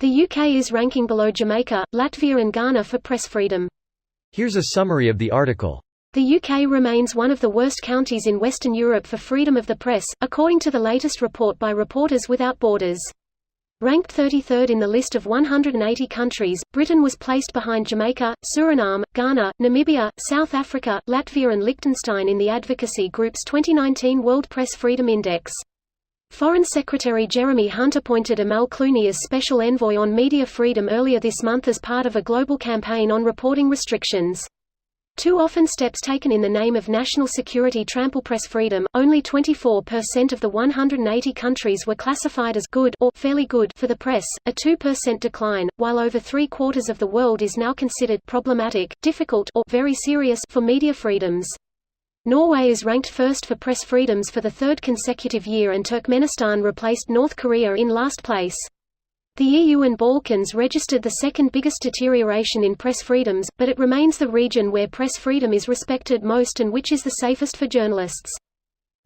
The UK is ranking below Jamaica, Latvia and Ghana for press freedom. Here's a summary of the article. The UK remains one of the worst countries in Western Europe for freedom of the press, according to the latest report by Reporters Without Borders. Ranked 33rd in the list of 180 countries, Britain was placed behind Jamaica, Suriname, Ghana, Namibia, South Africa, Latvia and Liechtenstein in the Advocacy Group's 2019 World Press Freedom Index. Foreign Secretary Jeremy Hunt appointed Amal Clooney as Special Envoy on Media Freedom earlier this month as part of a global campaign on reporting restrictions. Too often steps taken in the name of national security trample press freedom. Only 24% of the 180 countries were classified as good or fairly good for the press, a 2% decline, while over 3/4 of the world is now considered problematic, difficult or very serious for media freedoms. Norway is ranked first for press freedoms for the third consecutive year, and Turkmenistan replaced North Korea in last place. The EU and Balkans registered the second biggest deterioration in press freedoms, but it remains the region where press freedom is respected most and which is the safest for journalists.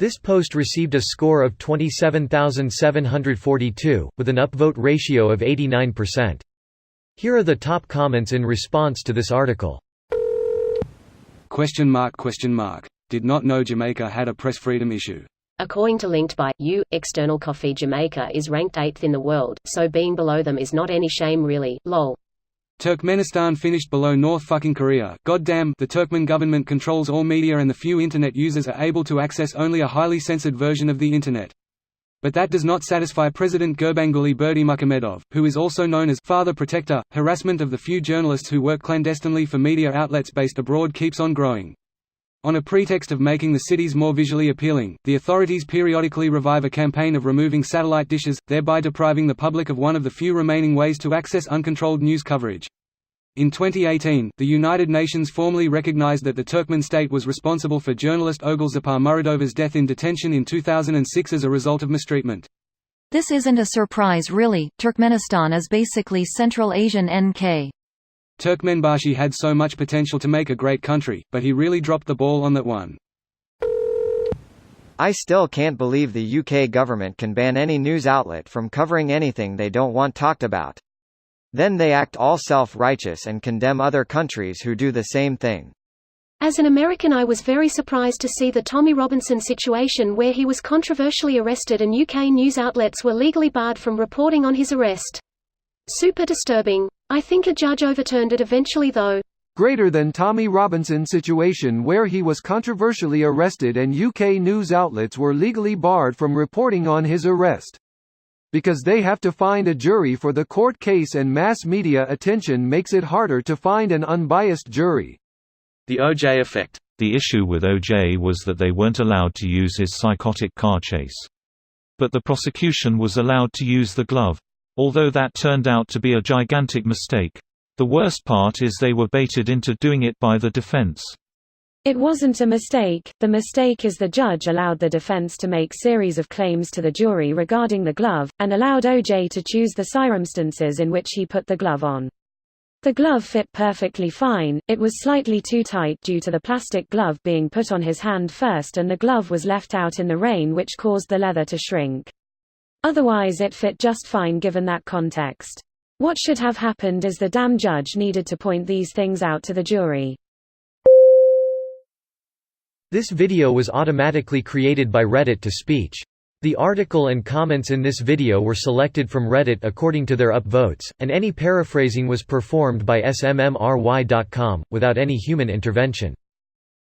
This post received a score of 27,742, with an upvote ratio of 89%. Here are the top comments in response to this article. Did not know Jamaica had a press freedom issue. According to Linked by External Coffee, Jamaica is ranked 8th in the world, so being below them is not any shame really, lol. Turkmenistan finished below North fucking Korea. Goddamn, the Turkmen government controls all media and the few internet users are able to access only a highly censored version of the internet. But that does not satisfy President Gurbanguly Berdimuhamedov, who is also known as Father Protector. Harassment of the few journalists who work clandestinely for media outlets based abroad keeps on growing. On a pretext of making the cities more visually appealing, the authorities periodically revive a campaign of removing satellite dishes, thereby depriving the public of one of the few remaining ways to access uncontrolled news coverage. In 2018, the United Nations formally recognized that the Turkmen state was responsible for journalist Ogulzapar Muradova's death in detention in 2006 as a result of mistreatment. This isn't a surprise really, Turkmenistan is basically Central Asian NK. Turkmenbashi had so much potential to make a great country, but he really dropped the ball on that one. I still can't believe the UK government can ban any news outlet from covering anything they don't want talked about. Then they act all self-righteous and condemn other countries who do the same thing. As an American, I was very surprised to see the Tommy Robinson situation where he was controversially arrested and UK news outlets were legally barred from reporting on his arrest. Super disturbing. I think a judge overturned it eventually though. Greater than Tommy Robinson situation where he was controversially arrested and UK news outlets were legally barred from reporting on his arrest. Because they have to find a jury for the court case and mass media attention makes it harder to find an unbiased jury. The OJ effect. The issue with OJ was that they weren't allowed to use his psychotic car chase. But the prosecution was allowed to use the glove. Although that turned out to be a gigantic mistake. The worst part is they were baited into doing it by the defense. It wasn't a mistake, the mistake is the judge allowed the defense to make series of claims to the jury regarding the glove, and allowed OJ to choose the circumstances in which he put the glove on. The glove fit perfectly fine, it was slightly too tight due to the plastic glove being put on his hand first and the glove was left out in the rain which caused the leather to shrink. Otherwise it fit just fine given that context. What should have happened is the damn judge needed to point these things out to the jury. This video was automatically created by Reddit to speech. The article and comments in this video were selected from Reddit according to their upvotes, and any paraphrasing was performed by smmry.com, without any human intervention.